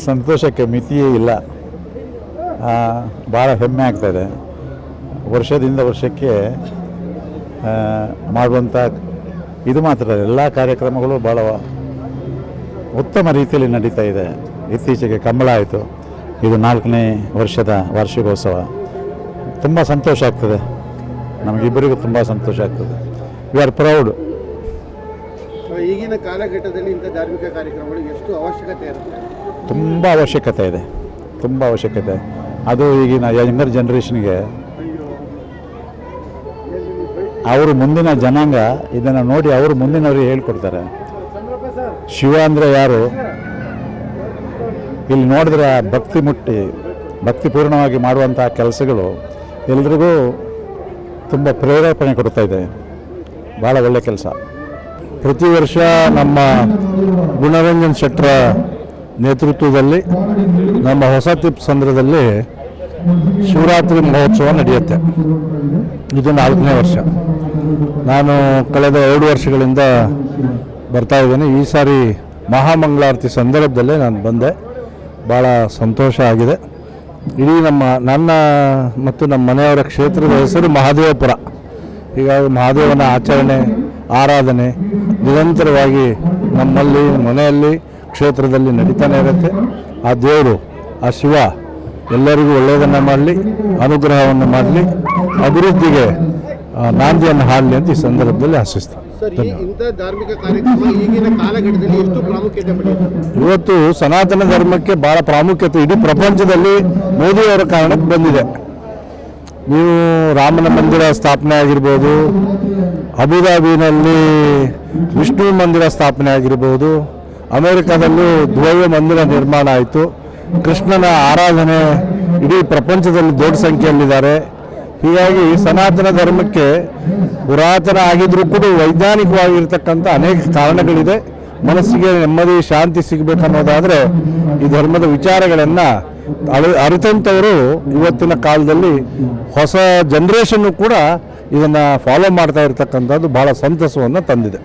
ಸಂತೋಷಕ್ಕೆ ಮಿತಿಯೇ ಇಲ್ಲ. ಭಾಳ ಹೆಮ್ಮೆ ಆಗ್ತಾಯಿದೆ. ವರ್ಷದಿಂದ ವರ್ಷಕ್ಕೆ ಮಾಡುವಂಥ ಇದು ಮಾತ್ರ ಎಲ್ಲ ಕಾರ್ಯಕ್ರಮಗಳು ಭಾಳ ಉತ್ತಮ ರೀತಿಯಲ್ಲಿ ನಡೀತಾ ಇದೆ. ಇತ್ತೀಚೆಗೆ ಕಂಬಳ ಆಯಿತು, ಇದು 4ನೇ ವರ್ಷದ ವಾರ್ಷಿಕೋತ್ಸವ. ತುಂಬ ಸಂತೋಷ ಆಗ್ತದೆ, ನಮಗಿಬ್ಬರಿಗೂ ತುಂಬ ಸಂತೋಷ ಆಗ್ತದೆ. We are proud. ಈಗಿನ ಕಾಲಘಟ್ಟದಲ್ಲಿ ಇಂಥ ಧಾರ್ಮಿಕ ಕಾರ್ಯಕ್ರಮಗಳು ಎಷ್ಟು ಅವಶ್ಯಕತೆ ಇರುತ್ತೆ? ತುಂಬ ಅವಶ್ಯಕತೆ ಇದೆ, ತುಂಬ ಅವಶ್ಯಕತೆ. ಅದು ಈಗಿನ ಯಂಗರ್ ಜನ್ರೇಷನ್ಗೆ, ಅವರು ಮುಂದಿನ ಜನಾಂಗ ಇದನ್ನು ನೋಡಿ ಅವರು ಮುಂದಿನವ್ರಿಗೆ ಹೇಳ್ಕೊಡ್ತಾರೆ. ಶಿವ ಅಂದರೆ ಯಾರು, ಇಲ್ಲಿ ನೋಡಿದ್ರೆ ಭಕ್ತಿಪೂರ್ಣವಾಗಿ ಮಾಡುವಂಥ ಕೆಲಸಗಳು ಎಲ್ರಿಗೂ ತುಂಬ ಪ್ರೇರೇಪಣೆ ಕೊಡ್ತಾ ಇದೆ. ಭಾಳ ಒಳ್ಳೆಯ ಕೆಲಸ. ಪ್ರತಿ ವರ್ಷ ನಮ್ಮ ಗುಣರಂಜನ್ ಶೆಟ್ಟರ ನೇತೃತ್ವದಲ್ಲಿ ನಮ್ಮ ಹೊಸ ತಿಪ್ಪಸಂದ್ರದಲ್ಲಿ ಶಿವರಾತ್ರಿ ಮಹೋತ್ಸವ ನಡೆಯುತ್ತೆ. ಇದು 4ನೇ ವರ್ಷ. ನಾನು ಕಳೆದ 2 ವರ್ಷಗಳಿಂದ ಬರ್ತಾ ಇದ್ದೇನೆ. ಈ ಸಾರಿ ಮಹಾಮಂಗಳಾರತಿ ಸಂದರ್ಭದಲ್ಲೇ ನಾನು ಬಂದೆ. ಭಾಳ ಸಂತೋಷ ಆಗಿದೆ. ಇಡೀ ನನ್ನ ಮತ್ತು ನಮ್ಮ ಮನೆಯವರ ಕ್ಷೇತ್ರದ ಹೆಸರು ಮಹಾದೇವಪುರ. ಹೀಗಾಗಿ ಮಹಾದೇವನ ಆಚರಣೆ, ಆರಾಧನೆ ನಿರಂತರವಾಗಿ ನಮ್ಮಲ್ಲಿ ಮನೆಯಲ್ಲಿ ಕ್ಷೇತ್ರದಲ್ಲಿ ನಡೀತಾನೆ ಇರುತ್ತೆ. ಆ ದೇವರು, ಆ ಶಿವ ಎಲ್ಲರಿಗೂ ಒಳ್ಳೆಯದನ್ನು ಮಾಡಲಿ, ಅನುಗ್ರಹವನ್ನು ಮಾಡಲಿ, ಅಭಿವೃದ್ಧಿಗೆ ನಾಂದಿಯನ್ನು ಹಾಡಲಿ ಅಂತ ಈ ಸಂದರ್ಭದಲ್ಲಿ ಆಶಿಸ್ತೀನಿ. ಇವತ್ತು ಸನಾತನ ಧರ್ಮಕ್ಕೆ ಭಾಳ ಪ್ರಾಮುಖ್ಯತೆ ಇಡೀ ಪ್ರಪಂಚದಲ್ಲಿ ಮೋದಿಯವರ ಕಾರಣಕ್ಕೆ ಬಂದಿದೆ. ನೀವು ರಾಮನ ಮಂದಿರ ಸ್ಥಾಪನೆ ಆಗಿರ್ಬೋದು, ಅಬುದಾಬಿನಲ್ಲಿ ವಿಷ್ಣು ಮಂದಿರ ಸ್ಥಾಪನೆ ಆಗಿರ್ಬೋದು, ಅಮೆರಿಕದಲ್ಲೂ ದ್ವೈವ ಮಂದಿರ ನಿರ್ಮಾಣ ಆಯಿತು. ಕೃಷ್ಣನ ಆರಾಧನೆ ಇಡೀ ಪ್ರಪಂಚದಲ್ಲಿ ದೊಡ್ಡ ಸಂಖ್ಯೆಯಲ್ಲಿದ್ದಾರೆ. ಹೀಗಾಗಿ ಸನಾತನ ಧರ್ಮಕ್ಕೆ ಪುರಾತನ ಆಗಿದ್ರೂ ಕೂಡ ವೈಜ್ಞಾನಿಕವಾಗಿರ್ತಕ್ಕಂಥ ಅನೇಕ ಕಾರಣಗಳಿದೆ. ಮನಸ್ಸಿಗೆ ನೆಮ್ಮದಿ, ಶಾಂತಿ ಸಿಗಬೇಕನ್ನೋದಾದರೆ ಈ ಧರ್ಮದ ವಿಚಾರಗಳನ್ನು ಅರಿತಂಥವರು ಇವತ್ತಿನ ಕಾಲದಲ್ಲಿ ಹೊಸ ಜನ್ರೇಷನ್ನು ಕೂಡ ಇದನ್ನು ಫಾಲೋ ಮಾಡ್ತಾ ಇರ್ತಕ್ಕಂಥದ್ದು ಭಾಳ ಸಂತಸವನ್ನು ತಂದಿದೆ.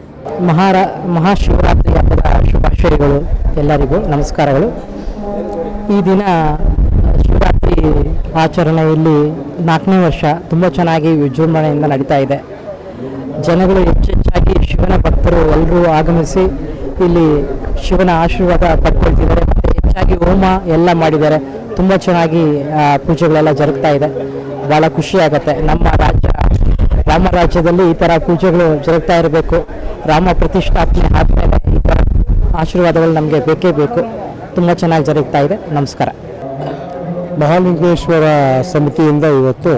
ಮಹಾಶಿವರಾತ್ರಿ ಹಬ್ಬದ ಶುಭಾಶಯಗಳು ಎಲ್ಲರಿಗೂ, ನಮಸ್ಕಾರಗಳು. ಈ ದಿನ ಶಿವರಾತ್ರಿ ಆಚರಣೆಯಲ್ಲಿ 4ನೇ ವರ್ಷ ತುಂಬ ಚೆನ್ನಾಗಿ ವಿಜೃಂಭಣೆಯಿಂದ ನಡೀತಾ ಇದೆ. ಜನಗಳು ಹೆಚ್ಚೆಚ್ಚಾಗಿ ಶಿವನ ಭಕ್ತರು ಎಲ್ಲರೂ ಆಗಮಿಸಿ ಇಲ್ಲಿ ಶಿವನ ಆಶೀರ್ವಾದ ಪಡ್ಕೊಳ್ತಿದ್ದಾರೆ. ಮತ್ತು ಹೆಚ್ಚಾಗಿ ಹೋಮ ಎಲ್ಲ ಮಾಡಿದ್ದಾರೆ. ತುಂಬ ಚೆನ್ನಾಗಿ ಪೂಜೆಗಳೆಲ್ಲ ಜರುಗ್ತಾ ಇದೆ. ಭಾಳ ಖುಷಿ ಆಗುತ್ತೆ. ನಮ್ಮ ರಾಮ ರಾಜ್ಯದಲ್ಲಿ ಈ ಥರ ಪೂಜೆಗಳು ಜರುಗ್ತಾ ಇರಬೇಕು. ರಾಮ ಪ್ರತಿಷ್ಠಾಪನೆ ಆದಮೇಲೆ ಈ ಥರ ಆಶೀರ್ವಾದಗಳು ನಮಗೆ ಬೇಕೇ ಬೇಕು. ತುಂಬ ಚೆನ್ನಾಗಿ ಜರುಗ್ತಾ ಇದೆ. ನಮಸ್ಕಾರ. ಮಹಾಲಿಂಗೇಶ್ವರ ಸಮಿತಿಯಿಂದ ಇವತ್ತು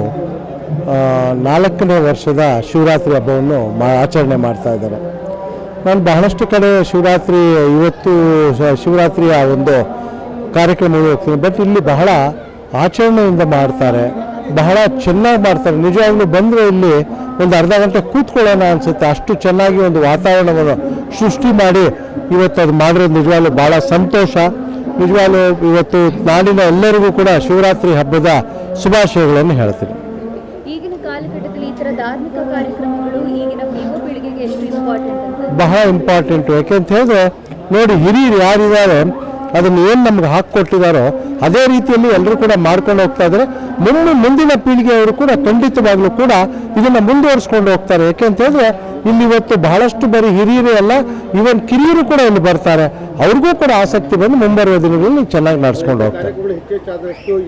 4ನೇ ವರ್ಷದ ಶಿವರಾತ್ರಿ ಹಬ್ಬವನ್ನು ಆಚರಣೆ ಮಾಡ್ತಾ ಇದ್ದಾರೆ. ನಾನು ಬಹಳಷ್ಟು ಕಡೆ ಇವತ್ತು ಶಿವರಾತ್ರಿಯ ಒಂದು ಕಾರ್ಯಕ್ರಮಗಳು ಹೋಗ್ತೀನಿ. ಬಟ್ ಇಲ್ಲಿ ಬಹಳ ಆಚರಣೆಯಿಂದ ಮಾಡ್ತಾರೆ, ಬಹಳ ಚೆನ್ನಾಗಿ ಮಾಡ್ತಾರೆ. ನಿಜವಾಗ್ಲೂ ಬಂದರೆ ಇಲ್ಲಿ ಒಂದು ಅರ್ಧ ಗಂಟೆ ಕೂತ್ಕೊಳ್ಳೋಣ ಅನಿಸುತ್ತೆ. ಅಷ್ಟು ಚೆನ್ನಾಗಿ ಒಂದು ವಾತಾವರಣವನ್ನು ಸೃಷ್ಟಿ ಮಾಡಿ ಇವತ್ತು ಅದು ಮಾಡಿರೋದು ನಿಜವಾಗ್ಲೂ ಭಾಳ ಸಂತೋಷ. ನಿಜವಾಗ್ಲೂ ಇವತ್ತು ನಾಡಿನ ಎಲ್ಲರಿಗೂ ಕೂಡ ಶಿವರಾತ್ರಿ ಹಬ್ಬದ ಶುಭಾಶಯಗಳನ್ನು ಹೇಳ್ತೀನಿ. ಈಗಿನ ಕಾಲಘಟ್ಟದಲ್ಲಿ ಈ ಥರ ಧಾರ್ಮಿಕ ಕಾರ್ಯಕ್ರಮಗಳು ಈಗಿನ ಯುವ ಪೀಳಿಗೆಗೆ ಎಷ್ಟು ಇಂಪಾರ್ಟೆಂಟ್? ಬಹಳ ಇಂಪಾರ್ಟೆಂಟು. ಯಾಕೆಂತ ಹೇಳಿದ್ರೆ ನೋಡಿ, ಹಿರಿಯರು ಯಾರಿದ್ದಾರೆ ಅದನ್ನು ಏನು ನಮ್ಗೆ ಹಾಕಿಕೊಟ್ಟಿದ್ದಾರೋ ಅದೇ ರೀತಿಯಲ್ಲಿ ಎಲ್ಲರೂ ಕೂಡ ಮಾಡ್ಕೊಂಡು ಹೋಗ್ತಾ ಇದ್ದಾರೆ. ಮುಂದಿನ ಪೀಳಿಗೆಯವರು ಕೂಡ ಖಂಡಿತವಾಗ್ಲೂ ಕೂಡ ಇದನ್ನು ಮುಂದುವರಿಸ್ಕೊಂಡು ಹೋಗ್ತಾರೆ. ಯಾಕೆಂತ ಹೇಳಿದ್ರೆ ಇಲ್ಲಿ ಇವತ್ತು ಬಹಳಷ್ಟು ಬರೀ ಹಿರಿಯರು ಅಲ್ಲ, ಈವನ್ ಕಿರಿಯರು ಕೂಡ ಇಲ್ಲಿ ಬರ್ತಾರೆ. ಅವ್ರಿಗೂ ಕೂಡ ಆಸಕ್ತಿ ಬಂದು ಮುಂಬರುವ ದಿನಗಳಲ್ಲಿ ಚೆನ್ನಾಗಿ ನಡೆಸ್ಕೊಂಡು ಹೋಗ್ತಾರೆ.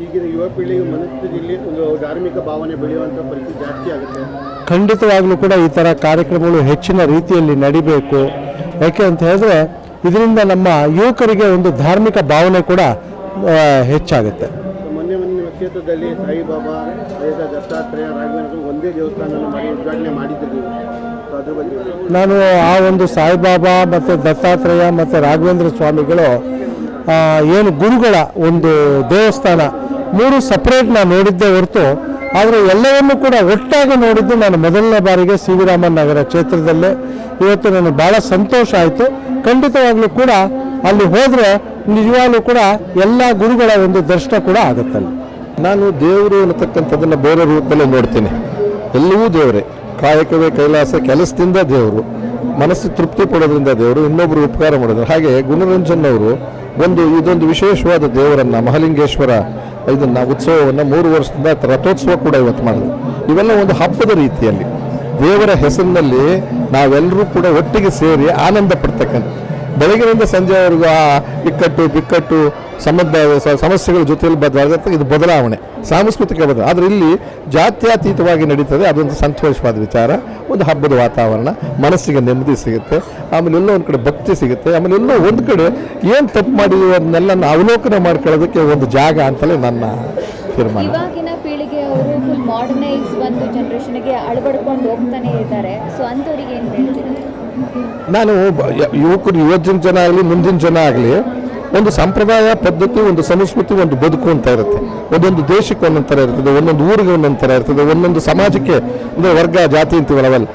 ಈಗಿನ ಯುವ ಪೀಳಿಗೆ ಮನಸ್ಥಿತಿಯಲ್ಲಿ ಒಂದು ಧಾರ್ಮಿಕ ಭಾವನೆ ಬೆಳೆಯುವಂಥ ಪರಿಸ್ಥಿತಿ ಜಾಸ್ತಿ ಆಗುತ್ತೆ. ಖಂಡಿತವಾಗ್ಲೂ ಕೂಡ ಈ ಥರ ಕಾರ್ಯಕ್ರಮಗಳು ಹೆಚ್ಚಿನ ರೀತಿಯಲ್ಲಿ ನಡಿಬೇಕು. ಯಾಕೆ ಅಂತ ಹೇಳಿದ್ರೆ ಇದರಿಂದ ನಮ್ಮ ಯುವಕರಿಗೆ ಒಂದು ಧಾರ್ಮಿಕ ಭಾವನೆ ಕೂಡ ಹೆಚ್ಚಾಗುತ್ತೆ. ಮೊನ್ನೆ ಕ್ಷೇತ್ರದಲ್ಲಿ ಸಾಯಿಬಾಬಾ, ದತ್ತಾತ್ರೇಯ, ರಾಘವೇಂದ್ರ ಒಂದೇ ದೇವಸ್ಥಾನ ಉದ್ಘಾಟನೆ ಮಾಡಿದ್ದೀವಿ. ನಾನು ಆ ಒಂದು ಸಾಯಿಬಾಬಾ ಮತ್ತು ದತ್ತಾತ್ರೇಯ ಮತ್ತು ರಾಘವೇಂದ್ರ ಸ್ವಾಮಿಗಳು ಏನು ಗುರುಗಳ ಒಂದು ದೇವಸ್ಥಾನ 3 ಸಪ್ರೇಟ್ ನಾನು ನೋಡಿದ್ದೇ ಹೊರತು, ಆದರೆ ಎಲ್ಲವನ್ನೂ ಕೂಡ ಒಟ್ಟಾಗಿ ನೋಡಿದ್ದು ನಾನು ಮೊದಲನೇ ಬಾರಿಗೆ ಸಿ ವಿ ರಾಮನ್ ನಗರ ಕ್ಷೇತ್ರದಲ್ಲೇ. ಇವತ್ತು ನನಗೆ ಭಾಳ ಸಂತೋಷ ಆಯಿತು. ಖಂಡಿತವಾಗ್ಲೂ ಕೂಡ ಅಲ್ಲಿ ಹೋದರೆ ನಿಜವಾಗ್ಲೂ ಕೂಡ ಎಲ್ಲ ಗುರುಗಳ ಒಂದು ದರ್ಶನ ಕೂಡ ಆಗುತ್ತಲ್ಲ. ನಾನು ದೇವರು ಅನ್ನತಕ್ಕಂಥದ್ದನ್ನು ಬೇರೆ ರೂಪದಲ್ಲಿ ನೋಡ್ತೀನಿ. ಎಲ್ಲವೂ ದೇವರೇ, ಕಾಯಕವೇ ಕೈಲಾಸ, ಕೆಲಸದಿಂದ ದೇವರು, ಮನಸ್ಸು ತೃಪ್ತಿ ಪಡೋದ್ರಿಂದ ದೇವರು, ಇನ್ನೊಬ್ಬರು ಉಪಕಾರ ಮಾಡೋದು. ಹಾಗೆ ಗುಣರಂಜನ್ ಅವರು ಇದೊಂದು ವಿಶೇಷವಾದ ದೇವರನ್ನು ಮಹಾಲಿಂಗೇಶ್ವರ ಇದನ್ನು ಉತ್ಸವವನ್ನು 3 ವರ್ಷದಿಂದ ರಥೋತ್ಸವ ಕೂಡ ಇವತ್ತು ಮಾಡಿದ್ರು. ಇವೆಲ್ಲ ಒಂದು ಹಬ್ಬದ ರೀತಿಯಲ್ಲಿ ದೇವರ ಹೆಸರಿನಲ್ಲಿ ನಾವೆಲ್ಲರೂ ಕೂಡ ಒಟ್ಟಿಗೆ ಸೇರಿ ಆನಂದ ಪಡ್ತಕ್ಕಂಥ, ಬೆಳಗಿನಿಂದ ಸಂಜೆವರೆಗೂ ಆ ಇಕ್ಕಟ್ಟು ಬಿಕ್ಕಟ್ಟು ಸಮಸ್ಯೆಗಳ ಜೊತೆಯಲ್ಲಿ ಬದಲಾಗುತ್ತೆ. ಇದು ಬದಲಾವಣೆ, ಸಾಂಸ್ಕೃತಿಕ ಬದಲಾವಣೆ. ಆದರೆ ಇಲ್ಲಿ ಜಾತ್ಯತೀತವಾಗಿ ನಡೀತದೆ. ಅದೊಂದು ಸಂತೋಷವಾದ ವಿಚಾರ, ಒಂದು ಹಬ್ಬದ ವಾತಾವರಣ, ಮನಸ್ಸಿಗೆ ನೆಮ್ಮದಿ ಸಿಗುತ್ತೆ. ಆಮೇಲೆ ಎಲ್ಲೋ ಒಂದು ಕಡೆ ಭಕ್ತಿ ಸಿಗುತ್ತೆ. ಆಮೇಲೆ ಎಲ್ಲೋ ಒಂದು ಕಡೆ ಏನು ತಪ್ಪು ಮಾಡಿದೀವಿ ಅದನ್ನೆಲ್ಲ ಅವಲೋಕನ ಮಾಡ್ಕೊಳ್ಳೋದಕ್ಕೆ ಒಂದು ಜಾಗ ಅಂತಲೇ ನನ್ನ ತೀರ್ಮಾನ. ಇವಾಗಿನ ಪೀಳಿಗೆಯವರು ಫುಲ್ ಮಾಡರ್ನೈಸ್ ಒಂದು ಜನರೇಷನ್ಗೆ ಅಳವಡ್ಕೊಂಡು ಹೋಗ್ತಾನೆ ಇದ್ದಾರೆ. ಸೊ ಅಂಥವ್ರಿಗೆ ಏನು ಹೇಳ್ತೀರಾ? ನಾನು ಯುವತಿನ ಜನ ಆಗಲಿ ಮುಂದಿನ ಜನ ಆಗಲಿ ಒಂದು ಸಂಪ್ರದಾಯ ಪದ್ಧತಿ, ಒಂದು ಸಂಸ್ಕೃತಿ, ಒಂದು ಬದುಕು ಅಂತ ಇರುತ್ತೆ. ಒಂದೊಂದು ದೇಶಕ್ಕೆ ಒಂದೊಂದು ಥರ ಇರ್ತದೆ, ಒಂದೊಂದು ಊರಿಗೆ ಒಂದೊಂದು ಥರ ಇರ್ತದೆ, ಒಂದೊಂದು ಸಮಾಜಕ್ಕೆ ಅಂದರೆ ವರ್ಗ ಜಾತಿ ಅಂತೀವಲ್ಲ ಅವೆಲ್ಲ.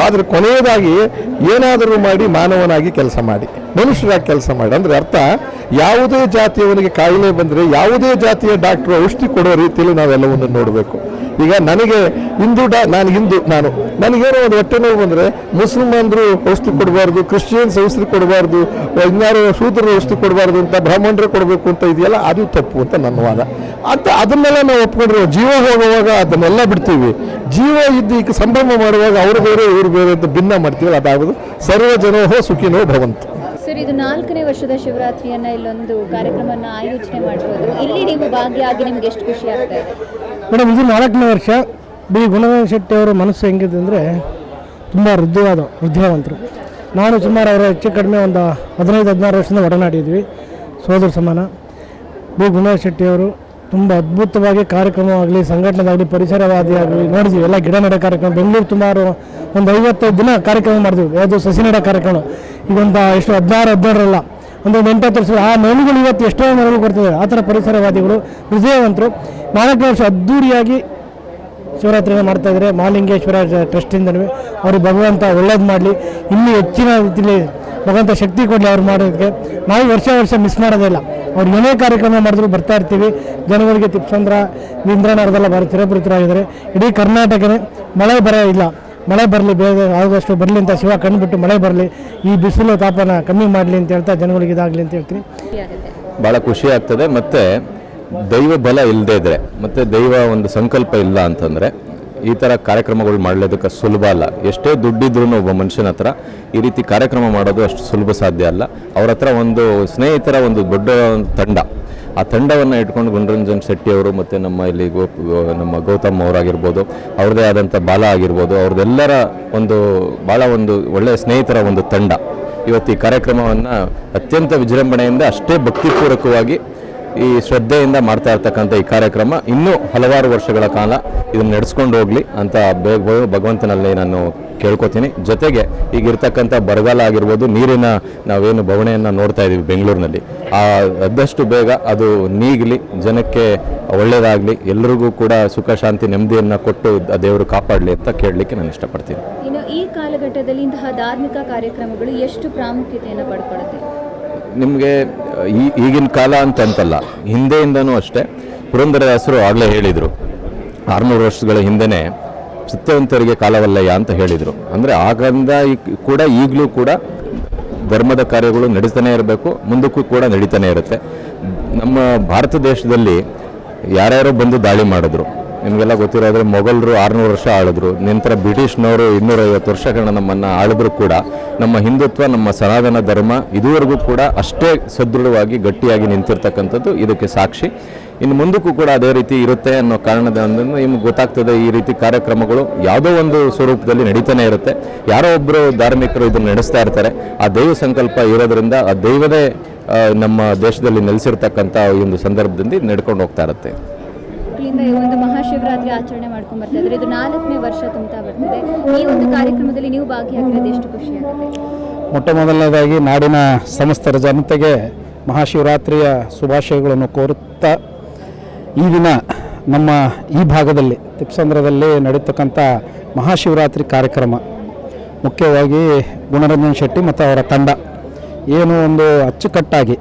ಆದರೆ ಕೊನೆಯದಾಗಿ ಏನಾದರೂ ಮಾಡಿ ಮಾನವನಾಗಿ ಕೆಲಸ ಮಾಡಿ, ಮನುಷ್ಯರಾಗಿ ಕೆಲಸ ಮಾಡಿ. ಅಂದರೆ ಅರ್ಥ, ಯಾವುದೇ ಜಾತಿಯವನಿಗೆ ಕಾಯಿಲೆ ಬಂದರೆ ಯಾವುದೇ ಜಾತಿಯ ಡಾಕ್ಟ್ರು ಔಷಧಿ ಕೊಡೋ ರೀತಿಯಲ್ಲಿ ನಾವೆಲ್ಲವನ್ನು ನೋಡಬೇಕು. ಈಗ ನನಗೆ ನನಗೇನೋ ಒಂದು ಹೊಟ್ಟೆ ನೋವು ಬಂದರೆ ಮುಸ್ಲಿಮಂದರು ಔಷಧಿ ಕೊಡಬಾರ್ದು, ಕ್ರಿಶ್ಚಿಯನ್ಸ್ ಔಷಧಿ ಕೊಡಬಾರ್ದು, ಇನ್ಯಾರು ಶೂದ್ರರು ಔಷಧಿ ಕೊಡಬಾರ್ದು ಅಂತ, ಬ್ರಾಹ್ಮಣರೇ ಕೊಡಬೇಕು ಅಂತ ಇದೆಯಲ್ಲ, ಅದು ತಪ್ಪು ಅಂತ ನನ್ನ ವಾದ. ಅದನ್ನೆಲ್ಲ ನಾವು ಒಪ್ಕೊಂಡ್ರೆ ಜೀವ ಹೋಗುವಾಗ ಅದನ್ನೆಲ್ಲ ಬಿಡ್ತೀವಿ. ಜೀವ ಇದ್ದು ಈಗ ಸಂಭ್ರಮ ಮಾಡುವಾಗ ಅವರು ಬೇರೆ ಇವರು ಬೇರೆ ಅಂತ ಭಿನ್ನ ಮಾಡ್ತೀವಲ್ಲ, ಅದಾಗೋದು ಸರ್ವ ಜನೋ ಸುಖಿನೋ ಭವಂತು. ಸರ್, ಇದು 4ನೇ ವರ್ಷದ ಶಿವರಾತ್ರಿಯನ್ನ ಇಲ್ಲೊಂದು ಕಾರ್ಯಕ್ರಮವನ್ನು ಆಯೋಜನೆ ಮಾಡಿರೋದು. ಇಲ್ಲಿ ನೀವು ಭಾಗಿಯಾಗಿ ನಿಮ್ಗೆ ಎಷ್ಟು ಖುಷಿ ಆಗ್ತಾ ಇದೆ? ಮೇಡಮ್, ಇದು 4ನೇ ವರ್ಷ. ಬಿ ಗುಣರಂಜನ್ ಶೆಟ್ಟಿ ಅವರ ಮನಸ್ಸು ಹೆಂಗಿದೆ ಅಂದರೆ ತುಂಬ ಹೃದಯವಂತರು. ನಾನು ಸುಮಾರು ಅವರ ಹೆಚ್ಚು ಕಡಿಮೆ ಒಂದು 15-16 ವರ್ಷದಿಂದ ಒಡನಾಡಿದ್ವಿ, ಸೋದರ ಸಮಾನ. ಬಿ ಗುಣರಂಜನ್ ಶೆಟ್ಟಿ ಅವರು ತುಂಬ ಅದ್ಭುತವಾಗಿ ಕಾರ್ಯಕ್ರಮವಾಗಲಿ, ಸಂಘಟನೆದಾಗಲಿ, ಪರಿಸರವಾದಿ ಆಗಲಿ ನೋಡಿದ್ವಿ. ಎಲ್ಲ ಗಿಡ ನೆಡೋ ಕಾರ್ಯಕ್ರಮ, ಬೆಂಗಳೂರು ಸುಮಾರು ಒಂದು 55 ದಿನ ಕಾರ್ಯಕ್ರಮ ಮಾಡಿದ್ವಿ. ಯಾವುದು ಸಸಿ ನೆಡೋ ಕಾರ್ಯಕ್ರಮ. ಈಗ ಒಂದು ಎಷ್ಟು 16-17 ಒಂದು 8-10 ವರ್ಷ ಆ ಮನೆಗಳು ಇವತ್ತು ಎಷ್ಟೋ ಮನೆಗಳು ಕೊಡ್ತಿದ್ದಾರೆ. ಆ ಥರ ಪರಿಸರವಾದಿಗಳು, ಹೃದಯವಂತರು. 4ನೇ ವರ್ಷ ಅದ್ಧೂರಿಯಾಗಿ ಶಿವರಾತ್ರಿನ ಮಾಡ್ತಾಯಿದ್ದಾರೆ. ಮಹಾಲಿಂಗೇಶ್ವರ ಟ್ರಸ್ಟಿಂದಲೂ ಅವ್ರಿಗೆ ಭಗವಂತ ಒಳ್ಳೇದು ಮಾಡಲಿ, ಇನ್ನೂ ಹೆಚ್ಚಿನ ರೀತಿಯಲ್ಲಿ ಭಗವಂತ ಶಕ್ತಿ ಕೊಡಲಿ ಅವ್ರು ಮಾಡೋದಕ್ಕೆ. ನಾವು ವರ್ಷ ಮಿಸ್ ಮಾಡೋದಿಲ್ಲ. ಅವ್ರು ಏನೇ ಕಾರ್ಯಕ್ರಮ ಮಾಡಿದ್ರು ಬರ್ತಾ ಇರ್ತೀವಿ. ಜನಗಳಿಗೆ ತಿಪ್ಸಂದ್ರ, ಇಂದ್ರನಗರದೆಲ್ಲ ಚಿರಪರಿತರಾಗಿದ್ದಾರೆ. ಇಡೀ ಕರ್ನಾಟಕನೇ ಮಳೆ ಮಳೆ ಬರಲಿ, ಬೇಗ ಆದಷ್ಟು ಬರಲಿ ಅಂತ ಶಿವ ಕಂಡುಬಿಟ್ಟು ಮಳೆ ಬರಲಿ, ಈ ಬಿಸಿಲು ತಾಪನ ಕಮ್ಮಿ ಮಾಡಲಿ ಅಂತ ಹೇಳ್ತಾ ಜನಗಳಿಗೆ ಇದಾಗಲಿ ಅಂತ ಹೇಳ್ತೀನಿ. ಭಾಳ ಖುಷಿ ಆಗ್ತದೆ. ಮತ್ತು ದೈವ ಬಲ ಇಲ್ಲದೇ ಇದ್ದರೆ, ಮತ್ತು ದೈವ ಒಂದು ಸಂಕಲ್ಪ ಇಲ್ಲ ಅಂತಂದರೆ ಈ ಥರ ಕಾರ್ಯಕ್ರಮಗಳು ಮಾಡಲಿದ್ದಕ್ಕೆ ಸುಲಭ ಅಲ್ಲ. ಎಷ್ಟೇ ದುಡ್ಡಿದ್ರೂ ಒಬ್ಬ ಮನುಷ್ಯನ ಹತ್ರ ಈ ರೀತಿ ಕಾರ್ಯಕ್ರಮ ಮಾಡೋದು ಅಷ್ಟು ಸುಲಭ ಸಾಧ್ಯ ಅಲ್ಲ. ಅವ್ರ ಹತ್ರ ಒಂದು ಸ್ನೇಹಿತರ ಒಂದು ದೊಡ್ಡ ತಂಡ, ಆ ತಂಡವನ್ನು ಇಟ್ಕೊಂಡು ಗುಣರಂಜನ್ ಶೆಟ್ಟಿ ಅವರು ಮತ್ತು ನಮ್ಮ ಇಲ್ಲಿ ನಮ್ಮ ಗೌತಮ್ ಅವರಾಗಿರ್ಬೋದು, ಅವ್ರದ್ದೇ ಆದಂಥ ಬಾಲ ಆಗಿರ್ಬೋದು, ಅವ್ರದ್ದೆಲ್ಲರ ಒಂದು ಭಾಳ ಒಂದು ಒಳ್ಳೆಯ ಸ್ನೇಹಿತರ ಒಂದು ತಂಡ ಇವತ್ತು ಈ ಕಾರ್ಯಕ್ರಮವನ್ನು ಅತ್ಯಂತ ವಿಜೃಂಭಣೆಯಿಂದ, ಅಷ್ಟೇ ಭಕ್ತಿಪೂರ್ವಕವಾಗಿ, ಈ ಶ್ರದ್ಧೆಯಿಂದ ಮಾಡ್ತಾ ಇರ್ತಕ್ಕಂಥ ಈ ಕಾರ್ಯಕ್ರಮ ಇನ್ನೂ ಹಲವಾರು ವರ್ಷಗಳ ಕಾಲ ಇದನ್ನು ನಡೆಸ್ಕೊಂಡು ಹೋಗಲಿ ಅಂತ ಭಗವಂತನಲ್ಲಿ ನಾನು ಕೇಳ್ಕೊತೀನಿ. ಜೊತೆಗೆ ಈಗಿರ್ತಕ್ಕಂಥ ಬರಗಾಲ ಆಗಿರ್ಬೋದು, ನೀರಿನ ನಾವೇನು ಬವಣೆಯನ್ನು ನೋಡ್ತಾ ಇದ್ದೀವಿ ಬೆಂಗಳೂರಿನಲ್ಲಿ, ಆದಷ್ಟು ಬೇಗ ಅದು ನೀಗಲಿ, ಜನಕ್ಕೆ ಒಳ್ಳೆಯದಾಗಲಿ, ಎಲ್ಲರಿಗೂ ಕೂಡ ಸುಖ ಶಾಂತಿ ನೆಮ್ಮದಿಯನ್ನು ಕೊಟ್ಟು ಆ ದೇವರು ಕಾಪಾಡಲಿ ಅಂತ ಕೇಳಲಿಕ್ಕೆ ನಾನು ಇಷ್ಟಪಡ್ತೀನಿ. ಇನ್ನು ಈ ಕಾಲಘಟ್ಟದಲ್ಲಿ ಇಂತಹ ಧಾರ್ಮಿಕ ಕಾರ್ಯಕ್ರಮಗಳು ಎಷ್ಟು ಪ್ರಾಮುಖ್ಯತೆಯನ್ನು ಪಡ್ಕೊಳ್ಳುತ್ತೆ? ನಿಮಗೆ ಈಗಿನ ಕಾಲ ಅಂತಲ್ಲ, ಹಿಂದೆಯಿಂದನೂ ಅಷ್ಟೇ. ಪುರಂದರದಾಸರು ಆಗಲೇ ಹೇಳಿದರು, 600 ವರ್ಷಗಳ ಹಿಂದೆಯೇ ಸತ್ಯವಂತರಿಗೆ ಕಾಲವಲ್ಲಯ್ಯ ಅಂತ ಹೇಳಿದರು. ಅಂದರೆ ಆಗಿಂದ ಕೂಡ ಈಗಲೂ ಕೂಡ ಧರ್ಮದ ಕಾರ್ಯಗಳು ನಡೀತಾನೆ ಇರಬೇಕು, ಮುಂದಕ್ಕೂ ಕೂಡ ನಡೀತಾನೆ ಇರುತ್ತೆ. ನಮ್ಮ ಭಾರತ ದೇಶದಲ್ಲಿ ಯಾರ್ಯಾರೋ ಬಂದು ದಾಳಿ ಮಾಡಿದ್ರು, ನಿಮಗೆಲ್ಲ ಗೊತ್ತಿರೋದ್ರೆ ಮೊಘಲರು 600 ವರ್ಷ ಆಳಿದ್ರು. ನಂತರ ಬ್ರಿಟಿಷ್ನವರು 250 ವರ್ಷಗಳನ್ನ ನಮ್ಮನ್ನು ಆಳಿದ್ರು ಕೂಡ ನಮ್ಮ ಹಿಂದುತ್ವ, ನಮ್ಮ ಸನಾತನ ಧರ್ಮ ಇದುವರೆಗೂ ಕೂಡ ಅಷ್ಟೇ ಸದೃಢವಾಗಿ ಗಟ್ಟಿಯಾಗಿ ನಿಂತಿರ್ತಕ್ಕಂಥದ್ದು ಇದಕ್ಕೆ ಸಾಕ್ಷಿ. ಇನ್ನು ಮುಂದಕ್ಕೂ ಕೂಡ ಅದೇ ರೀತಿ ಇರುತ್ತೆ ಅನ್ನೋ ಕಾರಣದಿಂದ ನಿಮ್ಗೆ ಗೊತ್ತಾಗ್ತದೆ ಈ ರೀತಿ ಕಾರ್ಯಕ್ರಮಗಳು ಯಾವುದೋ ಒಂದು ಸ್ವರೂಪದಲ್ಲಿ ನಡೀತಾನೆ ಇರುತ್ತೆ. ಯಾರೋ ಒಬ್ಬರು ಧಾರ್ಮಿಕರು ಇದನ್ನು ನಡೆಸ್ತಾ ಇರ್ತಾರೆ. ಆ ದೈವ ಸಂಕಲ್ಪ ಇರೋದ್ರಿಂದ ಆ ದೈವದೇ ನಮ್ಮ ದೇಶದಲ್ಲಿ ನೆಲೆಸಿರ್ತಕ್ಕಂಥ ಈ ಒಂದು ಸಂದರ್ಭದಲ್ಲಿ ನಡ್ಕೊಂಡು ಹೋಗ್ತಾ ಇರುತ್ತೆ. ಒಂದು ಮಹಾಶಿವರಾತ್ರಿ ಆಚರಣೆ ಮಾಡ್ಕೊಂಡು ಬರ್ತಾ ಇದ್ದಾರೆ. ಇದು 4ನೇ ವರ್ಷ ತುಂಬ್ತಾ ಬರ್ತಿದೆ. ಈ ಒಂದು ಕಾರ್ಯಕ್ರಮದಲ್ಲಿ ನೀವು ಭಾಗಿಯಾಗಿರೋದು ಎಷ್ಟು ಖುಷಿ ಆಗುತ್ತೆ? ಮೊಟ್ಟ ಮೊದಲನೇದಾಗಿ ನಾಡಿನ ಸಮಸ್ತ ಜನತೆಗೆ ಮಹಾಶಿವರಾತ್ರಿಯ ಶುಭಾಶಯಗಳನ್ನು ಕೋರುತ್ತಾ, ಈ ದಿನ ನಮ್ಮ ಈ ಭಾಗದಲ್ಲಿ ತಿಪ್ಸಂದ್ರದಲ್ಲಿ ನಡೀತಕ್ಕಂಥ ಮಹಾಶಿವರಾತ್ರಿ ಕಾರ್ಯಕ್ರಮ ಮುಖ್ಯವಾಗಿ ಗುಣರಂಜನ್ ಶೆಟ್ಟಿ ಮತ್ತು ಅವರ ತಂಡ ಏನು ಒಂದು ಅಚ್ಚುಕಟ್ಟಾಗಿ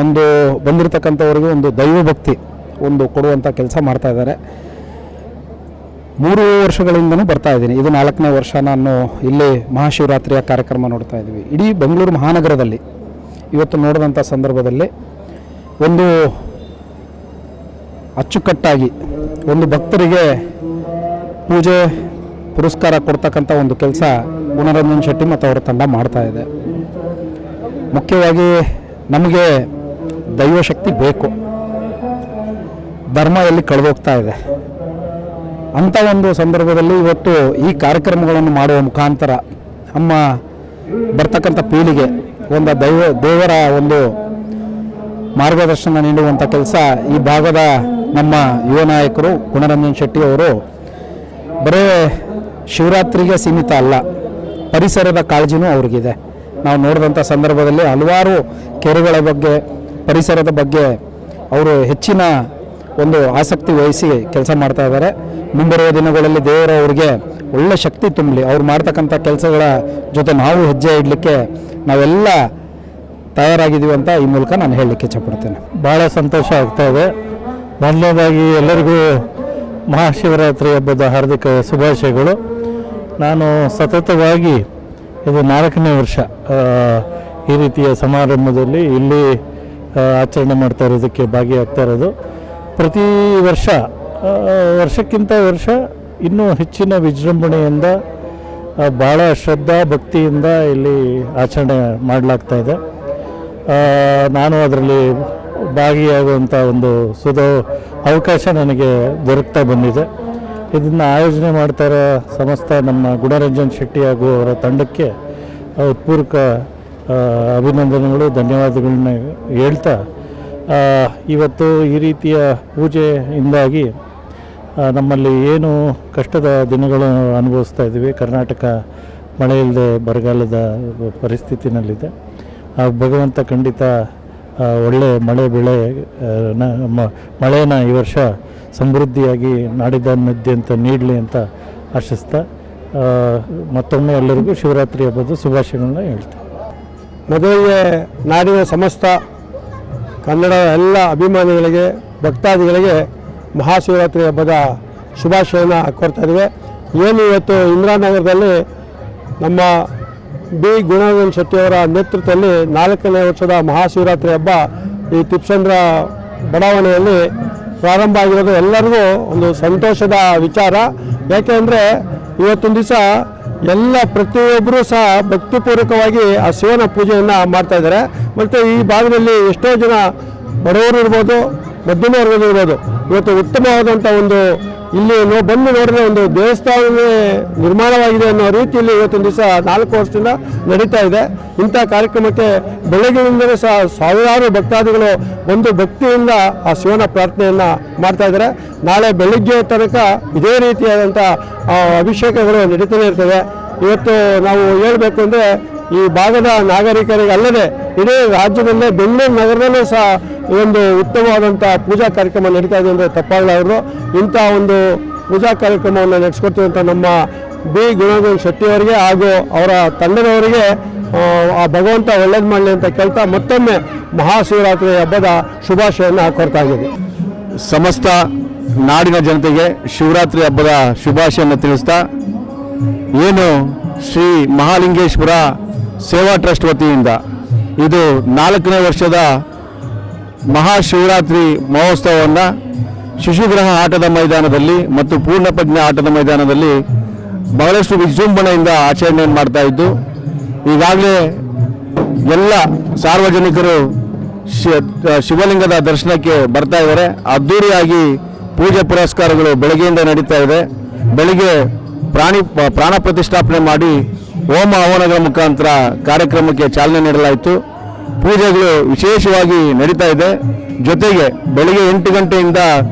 ಒಂದು ಬಂದಿರತಕ್ಕಂಥವ್ರಿಗೆ ಒಂದು ದೈವಭಕ್ತಿ ಒಂದು ಕೊಡುವಂಥ ಕೆಲಸ ಮಾಡ್ತಾ ಇದ್ದಾರೆ. 3 ವರ್ಷಗಳಿಂದನೂ ಬರ್ತಾ ಇದ್ದೀನಿ. ಇದು 4ನೇ ವರ್ಷ ನಾನು ಇಲ್ಲಿ ಮಹಾಶಿವರಾತ್ರಿಯ ಕಾರ್ಯಕ್ರಮ ನೋಡ್ತಾ ಇದ್ದೀವಿ. ಇಡೀ ಬೆಂಗಳೂರು ಮಹಾನಗರದಲ್ಲಿ ಇವತ್ತು ನೋಡಿದಂಥ ಸಂದರ್ಭದಲ್ಲಿ ಒಂದು ಅಚ್ಚುಕಟ್ಟಾಗಿ ಒಂದು ಭಕ್ತರಿಗೆ ಪೂಜೆ ಪುರಸ್ಕಾರ ಕೊಡ್ತಕ್ಕಂಥ ಒಂದು ಕೆಲಸ ಗುಣರಂಜನ್ ಶೆಟ್ಟಿ ಮತ್ತು ಅವರ ತಂಡ ಮಾಡ್ತಾ ಇದೆ. ಮುಖ್ಯವಾಗಿ ನಮಗೆ ದೈವಶಕ್ತಿ ಬೇಕು, ಧರ್ಮ ಎಲ್ಲಿ ಕಳೆದೋಗ್ತಾ ಇದೆ ಅಂಥ ಒಂದು ಸಂದರ್ಭದಲ್ಲಿ ಇವತ್ತು ಈ ಕಾರ್ಯಕ್ರಮಗಳನ್ನು ಮಾಡುವ ಮುಖಾಂತರ ನಮ್ಮ ಬರ್ತಕ್ಕಂಥ ಪೀಳಿಗೆ ಒಂದು ದೇವರ ಒಂದು ಮಾರ್ಗದರ್ಶನ ನೀಡುವಂಥ ಕೆಲಸ ಈ ಭಾಗದ ನಮ್ಮ ಯುವ ನಾಯಕರು ಗುಣರಂಜನ್ ಶೆಟ್ಟಿ ಅವರು ಬರೀ ಶಿವರಾತ್ರಿಗೆ ಸೀಮಿತ ಅಲ್ಲ, ಪರಿಸರದ ಕಾಳಜಿನೂ ಅವ್ರಿಗಿದೆ. ನಾವು ನೋಡಿದಂಥ ಸಂದರ್ಭದಲ್ಲಿ ಹಲವಾರು ಕೆರೆಗಳ ಬಗ್ಗೆ, ಪರಿಸರದ ಬಗ್ಗೆ ಅವರು ಹೆಚ್ಚಿನ ಒಂದು ಆಸಕ್ತಿ ವಹಿಸಿ ಕೆಲಸ ಮಾಡ್ತಾ ಇದ್ದಾರೆ. ಮುಂಬರುವ ದಿನಗಳಲ್ಲಿ ದೇವರು ಅವರಿಗೆ ಒಳ್ಳೆ ಶಕ್ತಿ ತುಂಬಲಿ. ಅವ್ರು ಮಾಡ್ತಕ್ಕಂಥ ಕೆಲಸಗಳ ಜೊತೆ ನಾವು ಹೆಜ್ಜೆ ಇಡಲಿಕ್ಕೆ ನಾವೆಲ್ಲ ತಯಾರಾಗಿದ್ದೀವಿ ಅಂತ ಈ ಮೂಲಕ ನಾನು ಹೇಳಲಿಕ್ಕೆ ಇಚ್ಛಪಡ್ತೇನೆ. ಭಾಳ ಸಂತೋಷ ಆಗ್ತಾ ಇದೆ. ಮೊದಲನೇದಾಗಿ ಎಲ್ಲರಿಗೂ ಮಹಾಶಿವರಾತ್ರಿ ಹಬ್ಬದ ಹಾರ್ದಿಕ ಶುಭಾಶಯಗಳು. ನಾನು ಸತತವಾಗಿ ಇದು 4ನೇ ವರ್ಷ ಈ ರೀತಿಯ ಸಮಾರಂಭದಲ್ಲಿ ಇಲ್ಲಿ ಆಚರಣೆ ಮಾಡ್ತಾ ಇರೋದಕ್ಕೆ ಭಾಗಿಯಾಗ್ತಾ ಇರೋದು. ಪ್ರತಿ ವರ್ಷ ವರ್ಷಕ್ಕಿಂತ ವರ್ಷ ಇನ್ನೂ ಹೆಚ್ಚಿನ ವಿಜೃಂಭಣೆಯಿಂದ ಭಾಳ ಶ್ರದ್ಧಾ ಭಕ್ತಿಯಿಂದ ಇಲ್ಲಿ ಆಚರಣೆ ಮಾಡಲಾಗ್ತಾ ಇದೆ. ನಾನು ಅದರಲ್ಲಿ ಭಾಗಿಯಾಗುವಂಥ ಒಂದು ಅವಕಾಶ ನನಗೆ ದೊರಕ್ತಾ ಬಂದಿದೆ. ಇದನ್ನು ಆಯೋಜನೆ ಮಾಡ್ತಾರೋ ಸಮಸ್ತ ನಮ್ಮ ಗುಣರಂಜನ್ ಶೆಟ್ಟಿ ಹಾಗೂ ಅವರ ತಂಡಕ್ಕೆ ಉತ್ಪೂರ್ವಕ ಅಭಿನಂದನೆಗಳು, ಧನ್ಯವಾದಗಳನ್ನ ಹೇಳ್ತಾ, ಇವತ್ತು ಈ ರೀತಿಯ ಪೂಜೆಯಿಂದಾಗಿ ನಮ್ಮಲ್ಲಿ ಏನು ಕಷ್ಟದ ದಿನಗಳು ಅನುಭವಿಸ್ತಾ ಇದ್ದೀವಿ, ಕರ್ನಾಟಕ ಮಳೆ ಇಲ್ಲದೆ ಬರಗಾಲದ ಪರಿಸ್ಥಿತಿನಲ್ಲಿದೆ. ಭಗವಂತ ಖಂಡಿತ ಒಳ್ಳೆ ಮಳೆ ಬೆಳೆ ಮಳೆನ ಈ ವರ್ಷ ಸಮೃದ್ಧಿಯಾಗಿ ನಾಡಿದಾದ್ಯಂತ ನೀಡಲಿ ಅಂತ ಆಶಿಸ್ತಾ ಮತ್ತೊಮ್ಮೆ ಎಲ್ಲರಿಗೂ ಶಿವರಾತ್ರಿ ಹಬ್ಬದ ಶುಭಾಶಯಗಳನ್ನ ಹೇಳ್ತೀನಿ. ಮೊದಲಿಗೆ ನಾಡಿನ ಸಮಸ್ತ ಕನ್ನಡ ಎಲ್ಲ ಅಭಿಮಾನಿಗಳಿಗೆ, ಭಕ್ತಾದಿಗಳಿಗೆ ಮಹಾಶಿವರಾತ್ರಿ ಹಬ್ಬದ ಶುಭಾಶಯನ ಕೋರ್ತಾ ಇದ್ದೀವಿ. ಏನು ಇವತ್ತು ಇಂದಿರಾನಗರದಲ್ಲಿ ನಮ್ಮ ಬಿ ಗುಣರಂಜನ್ ಶೆಟ್ಟಿಯವರ ನೇತೃತ್ವದಲ್ಲಿ 4ನೇ ವರ್ಷದ ಮಹಾಶಿವರಾತ್ರಿ ಹಬ್ಬ ಈ ತಿಪ್ಸಂದ್ರ ಬಡಾವಣೆಯಲ್ಲಿ ಪ್ರಾರಂಭ ಆಗಿರೋದು ಎಲ್ಲರಿಗೂ ಒಂದು ಸಂತೋಷದ ವಿಚಾರ. ಯಾಕೆಂದರೆ ಇವತ್ತೊಂದು ದಿವಸ ಎಲ್ಲ ಪ್ರತಿಯೊಬ್ಬರೂ ಸಹ ಭಕ್ತಿಪೂರ್ವಕವಾಗಿ ಆ ಶಿವನ ಪೂಜೆಯನ್ನು ಮಾಡ್ತಾಯಿದ್ದಾರೆ. ಮತ್ತು ಈ ಭಾಗದಲ್ಲಿ ಎಷ್ಟೋ ಜನ ಬಡವರು ಇರ್ಬೋದು, ಮಧ್ಯಮ ವರ್ಗದ ಇರ್ಬೋದು, ಇವತ್ತು ಉತ್ತಮವಾದಂಥ ಒಂದು ಇಲ್ಲಿ ಬಂದು ನೋಡಿದ್ರೆ ಒಂದು ದೇವಸ್ಥಾನವೇ ನಿರ್ಮಾಣವಾಗಿದೆ ಅನ್ನೋ ರೀತಿಯಲ್ಲಿ ಇವತ್ತೊಂದು ದಿವಸ 4 ವರ್ಷದಿಂದ ನಡೀತಾ ಇದೆ. ಇಂಥ ಕಾರ್ಯಕ್ರಮಕ್ಕೆ ಬೆಳಗ್ಗೆಯಿಂದಲೇ ಸಹ ಸಾವಿರಾರು ಭಕ್ತಾದಿಗಳು ಬಂದು ಭಕ್ತಿಯಿಂದ ಆ ಶಿವನ ಪ್ರಾರ್ಥನೆಯನ್ನು ಮಾಡ್ತಾ ಇದ್ದಾರೆ. ನಾಳೆ ಬೆಳಗ್ಗೆ ತನಕ ಇದೇ ರೀತಿಯಾದಂಥ ಅಭಿಷೇಕಗಳು ನಡೀತಾನೆ ಇರ್ತವೆ. ಇವತ್ತು ನಾವು ಹೇಳಬೇಕು ಅಂದರೆ ಈ ಭಾಗದ ನಾಗರಿಕರಿಗೆ ಅಲ್ಲದೆ ಇಡೀ ರಾಜ್ಯದಲ್ಲೇ ಬೆಂಗಳೂರು ನಗರದಲ್ಲೂ ಸಹ ಒಂದು ಉತ್ತಮವಾದಂಥ ಪೂಜಾ ಕಾರ್ಯಕ್ರಮ ನಡೀತಾ ಇದೆ ಅಂದರೆ ತಪ್ಪಾಗಲಾರದು. ಇಂಥ ಒಂದು ಪೂಜಾ ಕಾರ್ಯಕ್ರಮವನ್ನು ನಡೆಸ್ಕೊಡ್ತಿರುವಂಥ ನಮ್ಮ ಬಿ ಗುಣರಂಜನ್ ಶೆಟ್ಟಿಯವರಿಗೆ ಹಾಗೂ ಅವರ ತಂಡದವರಿಗೆ ಆ ಭಗವಂತ ಒಳ್ಳೇದು ಮಾಡಲಿ ಅಂತ ಕೇಳ್ತಾ ಮತ್ತೊಮ್ಮೆ ಮಹಾಶಿವರಾತ್ರಿ ಹಬ್ಬದ ಶುಭಾಶಯವನ್ನು ಕೋರ್ತಾ ಇದ್ದೀವಿ. ಸಮಸ್ತ ನಾಡಿನ ಜನತೆಗೆ ಶಿವರಾತ್ರಿ ಹಬ್ಬದ ಶುಭಾಶಯವನ್ನು ತಿಳಿಸ್ತಾ, ಏನು ಶ್ರೀ ಮಹಾಲಿಂಗೇಶ್ವರ ಸೇವಾ ಟ್ರಸ್ಟ್ ವತಿಯಿಂದ ಇದು 4ನೇ ವರ್ಷದ ಮಹಾಶಿವರಾತ್ರಿ ಮಹೋತ್ಸವವನ್ನು ಶಿಶುಗ್ರಹ ಆಟದ ಮೈದಾನದಲ್ಲಿ ಮತ್ತು ಪೂರ್ಣಪ್ರಜ್ಞೆ ಆಟದ ಮೈದಾನದಲ್ಲಿ ಬಹಳಷ್ಟು ವಿಜೃಂಭಣೆಯಿಂದ ಆಚರಣೆಯನ್ನು ಮಾಡ್ತಾ ಇದ್ದು, ಈಗಾಗಲೇ ಎಲ್ಲ ಸಾರ್ವಜನಿಕರು ಶಿವಲಿಂಗದ ದರ್ಶನಕ್ಕೆ ಬರ್ತಾ ಇದ್ದಾರೆ. ಅದ್ದೂರಿಯಾಗಿ ಪೂಜೆ ಪುರಸ್ಕಾರಗಳು ಬೆಳಗ್ಗೆಯಿಂದ ನಡೀತಾ ಇದೆ. ಬೆಳಿಗ್ಗೆ ಪ್ರಾಣ ಪ್ರತಿಷ್ಠಾಪನೆ ಮಾಡಿ ಹೋಮ ಹವನಗಳ ಮುಖಾಂತರ ಕಾರ್ಯಕ್ರಮಕ್ಕೆ ಚಾಲನೆ ನೀಡಲಾಯಿತು. ಪೂಜೆಗಳು ವಿಶೇಷವಾಗಿ ನಡೀತಾ ಇದೆ. ಜೊತೆಗೆ ಬೆಳಿಗ್ಗೆ 8 ಗಂಟೆಯಿಂದ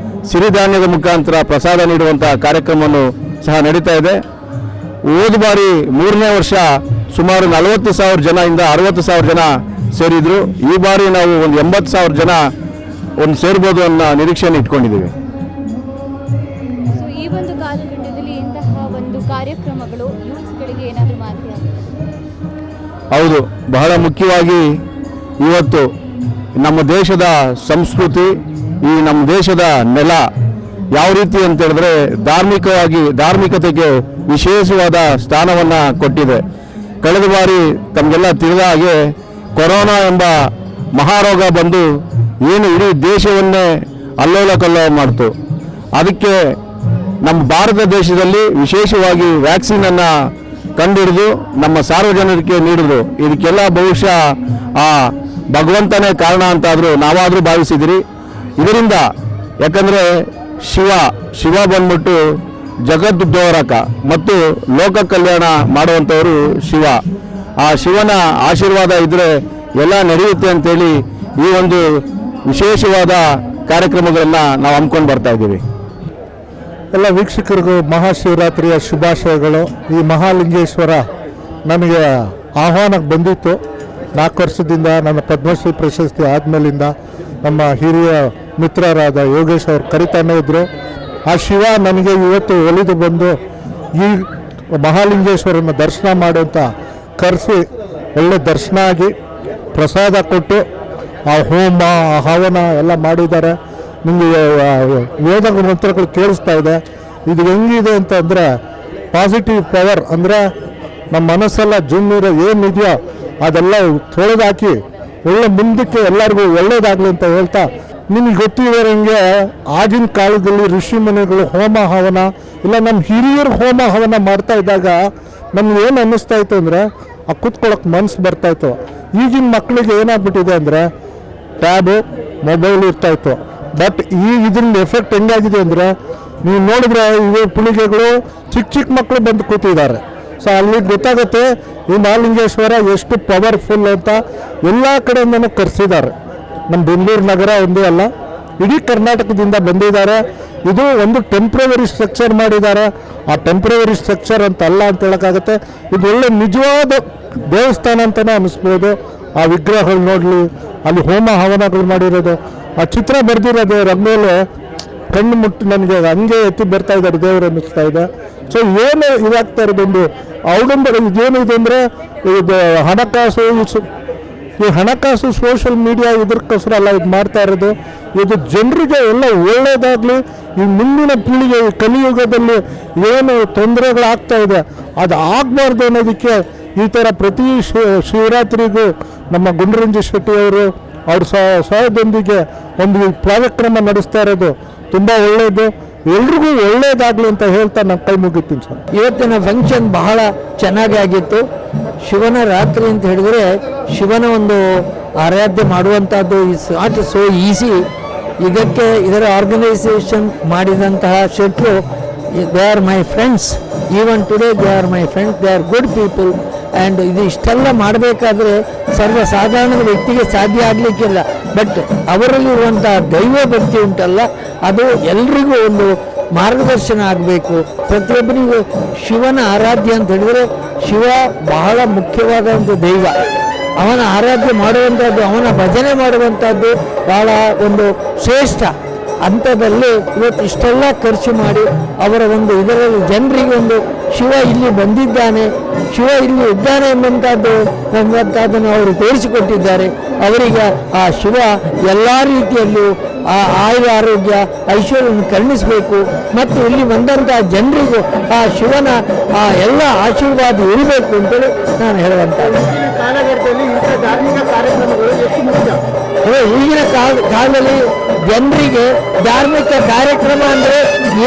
ಸಿರಿಧಾನ್ಯದ ಮುಖಾಂತರ ಪ್ರಸಾದ ನೀಡುವಂಥ ಕಾರ್ಯಕ್ರಮವನ್ನು ಸಹ ನಡೀತಾ ಇದೆ. ಹೋದ ಬಾರಿ 3ನೇ ವರ್ಷ ಸುಮಾರು 40,000 ಜನದಿಂದ 60,000 ಜನ ಸೇರಿದ್ರು. ಈ ಬಾರಿ ನಾವು ಒಂದು 80,000 ಜನ ಸೇರ್ಬೋದು ಅನ್ನೋ ನಿರೀಕ್ಷೆಯನ್ನು ಇಟ್ಕೊಂಡಿದ್ದೀವಿ. ಈ ಒಂದು ಕಾಲಘಟ್ಟದಲ್ಲಿ ಇಂತಹ ಒಂದು ಕಾರ್ಯಕ್ರಮಗಳು ಯೂತ್ಸ್ಗಳಿಗೆ ಏನಾದರೂ ಮಾದರಿ ಆಗುತ್ತೆ? ಹೌದು, ಬಹಳ ಮುಖ್ಯವಾಗಿ ಇವತ್ತು ನಮ್ಮ ದೇಶದ ಸಂಸ್ಕೃತಿ, ಈ ನಮ್ಮ ದೇಶದ ನೆಲ ಯಾವ ರೀತಿ ಅಂತ ಹೇಳಿದ್ರೆ ಧಾರ್ಮಿಕತೆಗೆ ವಿಶೇಷವಾದ ಸ್ಥಾನವನ್ನು ಕೊಟ್ಟಿದೆ. ಕಳೆದ ಬಾರಿ ತಮಗೆಲ್ಲ ತಿಳಿದ ಹಾಗೆ ಕೊರೋನಾ ಎಂಬ ಮಹಾರೋಗ ಬಂದು ಏನು ಇಡೀ ದೇಶವನ್ನೇ ಅಲ್ಲೋಲ ಕಲ್ಲೋಲ ಮಾಡ್ತು. ಅದಕ್ಕೆ ನಮ್ಮ ಭಾರತ ದೇಶದಲ್ಲಿ ವಿಶೇಷವಾಗಿ ವ್ಯಾಕ್ಸಿನನ್ನು ಕಂಡುಹಿಡಿದು ನಮ್ಮ ಸಾರ್ವಜನಿಕರಿಗೆ ನೀಡಿದ್ರು. ಇದಕ್ಕೆಲ್ಲ ಬಹುಶಃ ಆ ಭಗವಂತನೇ ಕಾರಣ ಅಂತಾದರೂ ನಾವಾದರೂ ಭಾವಿಸಿದಿರಿ. ಇದರಿಂದ ಯಾಕಂದರೆ ಶಿವ ಬಂದ್ಬಿಟ್ಟು ಜಗದ್ಧಾರಕ ಮತ್ತು ಲೋಕ ಕಲ್ಯಾಣ ಮಾಡುವಂಥವರು ಶಿವ. ಆ ಶಿವನ ಆಶೀರ್ವಾದ ಇದ್ದರೆ ಎಲ್ಲ ನಡೆಯುತ್ತೆ ಅಂತೇಳಿ ಈ ಒಂದು ವಿಶೇಷವಾದ ಕಾರ್ಯಕ್ರಮಗಳನ್ನು ನಾವು ಹಮ್ಮಿಕೊಂಡು ಬರ್ತಾ ಇದ್ದೀವಿ. ಎಲ್ಲ ವೀಕ್ಷಕರಿಗೂ ಮಹಾಶಿವರಾತ್ರಿಯ ಶುಭಾಶಯಗಳು. ಈ ಮಹಾಲಿಂಗೇಶ್ವರ ನನಗೆ ಆಹ್ವಾನಕ್ಕೆ ಬಂದಿತ್ತು 4 ವರ್ಷದಿಂದ. ನನ್ನ ಪದ್ಮಶ್ರೀ ಪ್ರಶಸ್ತಿ ಆದಮೇಲಿಂದ ನಮ್ಮ ಹಿರಿಯ ಮಿತ್ರರಾದ ಯೋಗೇಶ್ ಅವರು ಕರಿತಾನೆ ಇದ್ದರು. ಆ ಶಿವ ನನಗೆ ಇವತ್ತು ಒಲಿದು ಬಂದು ಈ ಮಹಾಲಿಂಗೇಶ್ವರನ ದರ್ಶನ ಮಾಡುವಂಥ ಕರೆಸಿ ಒಳ್ಳೆ ದರ್ಶನ ಆಗಿ ಪ್ರಸಾದ ಕೊಟ್ಟು ಆ ಹೋಮ ಆ ಹವನ ಎಲ್ಲ ಮಾಡಿದ್ದಾರೆ. ನಿಮಗೆ ವೇದ ಮಂತ್ರಗಳು ಕೇಳಿಸ್ತಾ ಇದೆ. ಇದು ಹೆಂಗಿದೆ ಅಂತಂದರೆ ಪಾಸಿಟಿವ್ ಪವರ್, ಅಂದರೆ ನಮ್ಮ ಮನಸ್ಸೆಲ್ಲ ಜುಮ್ಮೀರೋ ಏನಿದೆಯೋ ಅದೆಲ್ಲ ತೊಳೆದಾಕಿ ಒಳ್ಳೆ ಮುಂದಕ್ಕೆ ಎಲ್ಲರಿಗೂ ಒಳ್ಳೇದಾಗಲಿ ಅಂತ ಹೇಳ್ತಾ, ನಿಮಗೆ ಗೊತ್ತಿರೋಂಗೆ ಆಗಿನ ಕಾಲದಲ್ಲಿ ಋಷಿ ಮುನಿಗಳು ಹೋಮ ಹವನ ಇಲ್ಲ ನಮ್ಮ ಹಿರಿಯರು ಹೋಮ ಹವನ ಮಾಡ್ತಾ ಇದ್ದಾಗ ನಮ್ಗೆ ಏನು ಅನ್ನಿಸ್ತಾ ಇತ್ತು ಅಂದರೆ ಆ ಕೂತ್ಕೊಳ್ಳೋಕೆ ಮನಸ್ಸು ಬರ್ತಾಯಿತ್ತು. ಈಗಿನ ಮಕ್ಕಳಿಗೆ ಏನಾಗ್ಬಿಟ್ಟಿದೆ ಅಂದರೆ ಟ್ಯಾಬು ಮೊಬೈಲ್ ಇರ್ತಾಯಿತ್ತು. ಬಟ್ ಈಗ ಇದ್ರಿಂದ ಎಫೆಕ್ಟ್ ಹೆಂಗಾಗಿದೆ ಅಂದರೆ ನೀವು ನೋಡಿದ್ರೆ ಇವು ಪೀಳಿಗೆಗಳು ಚಿಕ್ಕ ಮಕ್ಕಳು ಬಂದು ಕೂತಿದ್ದಾರೆ. ಸೊ ಅಲ್ಲಿ ಗೊತ್ತಾಗುತ್ತೆ ಈ ಮಹಾಲಿಂಗೇಶ್ವರ ಎಷ್ಟು ಪವರ್ಫುಲ್ ಅಂತ. ಎಲ್ಲ ಕಡೆಯಿಂದನೂ ಕರೆಸಿದ್ದಾರೆ. ನಮ್ಮ ಬೆಂಗಳೂರು ನಗರ ಒಂದೇ ಅಲ್ಲ, ಇಡೀ ಕರ್ನಾಟಕದಿಂದ ಬಂದಿದ್ದಾರೆ. ಇದು ಒಂದು ಟೆಂಪ್ರವರಿ ಸ್ಟ್ರಕ್ಚರ್ ಮಾಡಿದ್ದಾರೆ. ಆ ಟೆಂಪ್ರವರಿ ಸ್ಟ್ರಕ್ಚರ್ ಅಂತ ಅಲ್ಲ ಅಂತ ಹೇಳೋಕ್ಕಾಗುತ್ತೆ. ಇದು ಒಳ್ಳೆ ನಿಜವಾದ ದೇವಸ್ಥಾನ ಅಂತಲೇ ಅನ್ನಿಸ್ಬೋದು. ಆ ವಿಗ್ರಹಗಳು ನೋಡಲಿ, ಅಲ್ಲಿ ಹೋಮ ಹವನಗಳು ಮಾಡಿರೋದು, ಆ ಚಿತ್ರ ಬರೆದಿರೋದು ರಂಗೋಲೆ ಕಣ್ಣು ಮುಟ್ಟು ನನಗೆ ಹಂಗೆ ಎತ್ತಿ ಬರ್ತಾ ಇದ್ದಾರೆ, ದೇವರು ಅನ್ನಿಸ್ತಾ ಇದೆ. ಸೊ ಏನು ಇದಾಗ್ತಾ ಇರೋದೊಂದು ಔಡಂಬರ ಇದೇನಿದೆ ಅಂದರೆ ಇದು ಹಣಕಾಸು ಸೋಷಿಯಲ್ ಮೀಡಿಯಾ ಇದಕ್ಕೋಸ್ಕರ ಅಲ್ಲ ಇದು ಮಾಡ್ತಾ ಇರೋದು. ಇದು ಜನರಿಗೆ ಎಲ್ಲ ಒಳ್ಳೆಯದಾಗಲಿ. ಈ ಮುಂದಿನ ಪೀಳಿಗೆ ಕಲಿಯುಗದಲ್ಲಿ ಏನು ತೊಂದರೆಗಳಾಗ್ತಾ ಇದೆ ಅದು ಆಗಬಾರ್ದು ಅನ್ನೋದಕ್ಕೆ ಈ ಥರ ಪ್ರತಿ ಶಿವರಾತ್ರಿಗೂ ನಮ್ಮ ಗುಂಡರಂಜಿ ಶೆಟ್ಟಿಯವರು ಅವ್ರ ಸಹದೊಂದಿಗೆ ಒಂದು ಕಾರ್ಯಕ್ರಮ ನಡೆಸ್ತಾ ಇರೋದು ತುಂಬ ಒಳ್ಳೆಯದು. ಎಲ್ರಿಗೂ ಒಳ್ಳೇದಾಗಲಿ ಅಂತ ಹೇಳ್ತಾ ನಾನು ಕೈ ಮುಗಿತೀನಿ ಸರ್. ಇವತ್ತಿನ ಫಂಕ್ಷನ್ ಬಹಳ ಚೆನ್ನಾಗಿ ಆಗಿತ್ತು. ಶಿವನ ರಾತ್ರಿ ಅಂತ ಹೇಳಿದರೆ ಶಿವನ ಒಂದು ಆರಾಧ್ಯ ಮಾಡುವಂಥದ್ದು ಇಸ್ ನಾಟ್ ಸೋ ಈಸಿ. ಇದರ ಆರ್ಗನೈಸೇಷನ್ ಮಾಡಿದಂತಹ ಶೆಟ್ಟರು they are my friends. Even today they are my friends, they are good people. And ಇದು ಇಷ್ಟೆಲ್ಲ ಮಾಡಬೇಕಾದ್ರೆ ಸರ್ವಸಾಧಾರಣ ವ್ಯಕ್ತಿಗೆ ಸಾಧ್ಯ ಆಗಲಿಕ್ಕಿಲ್ಲ. ಬಟ್ ಅವರಲ್ಲಿರುವಂಥ ದೈವ ಭಕ್ತಿ ಉಂಟಲ್ಲ, ಅದು ಎಲ್ರಿಗೂ ಒಂದು ಮಾರ್ಗದರ್ಶನ ಆಗಬೇಕು. ಪ್ರತಿಯೊಬ್ಬರಿಗೂ ಶಿವನ ಆರಾಧ್ಯ ಅಂತ ಹೇಳಿದರೆ ಶಿವ ಬಹಳ ಮುಖ್ಯವಾದಂಥ ದೈವ. ಅವನ ಆರಾಧ್ಯ ಮಾಡುವಂಥದ್ದು, ಅವನ ಭಜನೆ ಮಾಡುವಂಥದ್ದು ಬಹಳ ಒಂದು ಶ್ರೇಷ್ಠ ಹಂತದಲ್ಲಿ ಇವತ್ತು ಇಷ್ಟೆಲ್ಲ ಖರ್ಚು ಮಾಡಿ ಅವರ ಒಂದು ಇದರಲ್ಲಿ ಜನರಿಗೆ ಒಂದು ಶಿವ ಇಲ್ಲಿ ಬಂದಿದ್ದಾನೆ, ಶಿವ ಇಲ್ಲಿ ಇದ್ದಾನೆ ಎಂಬಂಥದ್ದನ್ನು ಅವರು ತೋರಿಸಿಕೊಟ್ಟಿದ್ದಾರೆ. ಅವರಿಗೆ ಆ ಶಿವ ಎಲ್ಲ ರೀತಿಯಲ್ಲೂ ಆ ಆರೋಗ್ಯ ಐಶ್ವರ್ಯವನ್ನು ಕರುಣಿಸಬೇಕು ಮತ್ತು ಇಲ್ಲಿ ಬಂದಂಥ ಜನರಿಗೂ ಆ ಶಿವನ ಆ ಎಲ್ಲ ಆಶೀರ್ವಾದ ಇರಬೇಕು ಅಂತೇಳಿ ನಾನು ಹೇಳುವಂಥದ್ದು. ಕಾಲಘಟ್ಟದಲ್ಲಿ ಇಂಥ ಧಾರ್ಮಿಕ ಕಾರ್ಯಕ್ರಮಗಳು ಎಷ್ಟು ಮುಖ್ಯ? ಈಗಿನ ಕಾಲದಲ್ಲಿ ಜನರಿಗೆ ಧಾರ್ಮಿಕ ಕಾರ್ಯಕ್ರಮ ಅಂದರೆ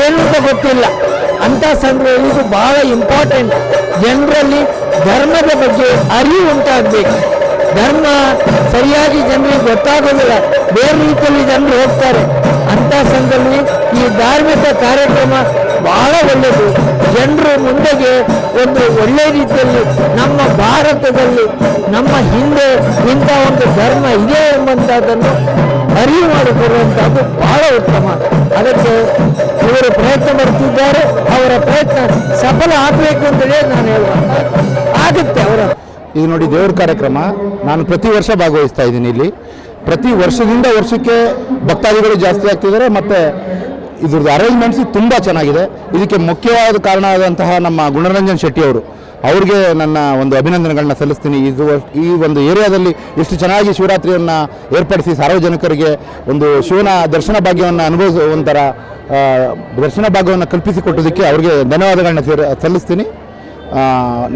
ಏನು ಅಂತ ಗೊತ್ತಿಲ್ಲ. ಅಂಥ ಸಂದರ್ಭದಲ್ಲಿ ಇದು ಬಹಳ ಇಂಪಾರ್ಟೆಂಟ್. ಜನರಲ್ಲಿ ಧರ್ಮದ ಬಗ್ಗೆ ಅರಿವು ಉಂಟಾಗಬೇಕು. ಧರ್ಮ ಸರಿಯಾಗಿ ಜನರಿಗೆ ಗೊತ್ತಾಗೋದಿಲ್ಲ, ಬೇರೆ ರೀತಿಯಲ್ಲಿ ಜನರು ಹೋಗ್ತಾರೆ. ಅಂಥ ಸಂದರ್ಭದಲ್ಲಿ ಈ ಧಾರ್ಮಿಕ ಕಾರ್ಯಕ್ರಮ ಬಹಳ ಒಳ್ಳೆಯದು. ಜನರು ಮುಂದೆಗೆ ಒಂದು ಒಳ್ಳೆಯ ರೀತಿಯಲ್ಲಿ ನಮ್ಮ ಭಾರತದಲ್ಲಿ ನಮ್ಮ ಹಿಂದೆ ಇಂಥ ಒಂದು ಧರ್ಮ ಇದೆ ಎಂಬಂಥದ್ದನ್ನು ಅರಿವು ಮಾಡಿಕೊಡುವಂಥದ್ದು ಬಹಳ ಉತ್ತಮ. ಅದಕ್ಕೆ ಇವರು ಪ್ರಯತ್ನ ಪಡ್ತಿದ್ದಾರೆ. ಅವರ ಪ್ರಯತ್ನ ಸಫಲ ಆಗಬೇಕು ಅಂತೇಳಿ ನಾನು ಹೇಳುವಂಥದ್ದು ಆಗುತ್ತೆ. ಅವರ ಇದು ನೋಡಿ ದೇವ್ರ ಕಾರ್ಯಕ್ರಮ ನಾನು ಪ್ರತಿ ವರ್ಷ ಭಾಗವಹಿಸ್ತಾ ಇದ್ದೀನಿ. ಇಲ್ಲಿ ಪ್ರತಿ ವರ್ಷದಿಂದ ವರ್ಷಕ್ಕೆ ಭಕ್ತಾದಿಗಳು ಜಾಸ್ತಿ ಆಗ್ತಿದ್ದಾರೆ ಮತ್ತು ಇದ್ರದ್ದು ಅರೇಂಜ್ಮೆಂಟ್ಸ್ ತುಂಬ ಚೆನ್ನಾಗಿದೆ. ಇದಕ್ಕೆ ಮುಖ್ಯವಾದ ಕಾರಣ ಆದಂತಹ ನಮ್ಮ ಗುಣರಂಜನ್ ಶೆಟ್ಟಿ ಅವರು, ಅವ್ರಿಗೆ ನನ್ನ ಒಂದು ಅಭಿನಂದನೆಗಳನ್ನ ಸಲ್ಲಿಸ್ತೀನಿ. ಈ ಒಂದು ಏರಿಯಾದಲ್ಲಿ ಎಷ್ಟು ಚೆನ್ನಾಗಿ ಶಿವರಾತ್ರಿಯನ್ನು ಏರ್ಪಡಿಸಿ ಸಾರ್ವಜನಿಕರಿಗೆ ಒಂದು ಶಿವನ ದರ್ಶನ ಭಾಗ್ಯವನ್ನು ಅನುಭವಿಸುವಂಥರ ದರ್ಶನ ಭಾಗ್ಯವನ್ನು ಕಲ್ಪಿಸಿಕೊಟ್ಟೋದಕ್ಕೆ ಅವ್ರಿಗೆ ಧನ್ಯವಾದಗಳನ್ನ ಸಲ್ಲಿಸ್ತೀನಿ.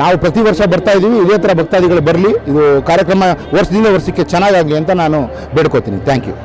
ನಾವು ಪ್ರತಿ ವರ್ಷ ಬರ್ತಾ ಇದ್ದೀವಿ. ಇದೇ ಥರ ಭಕ್ತಾದಿಗಳು ಬರಲಿ. ಇದು ಕಾರ್ಯಕ್ರಮ ವರ್ಷದಿಂದ ವರ್ಷಕ್ಕೆ ಚೆನ್ನಾಗಾಗಲಿ ಅಂತ ನಾನು ಬೇಡ್ಕೋತೀನಿ. Thank you.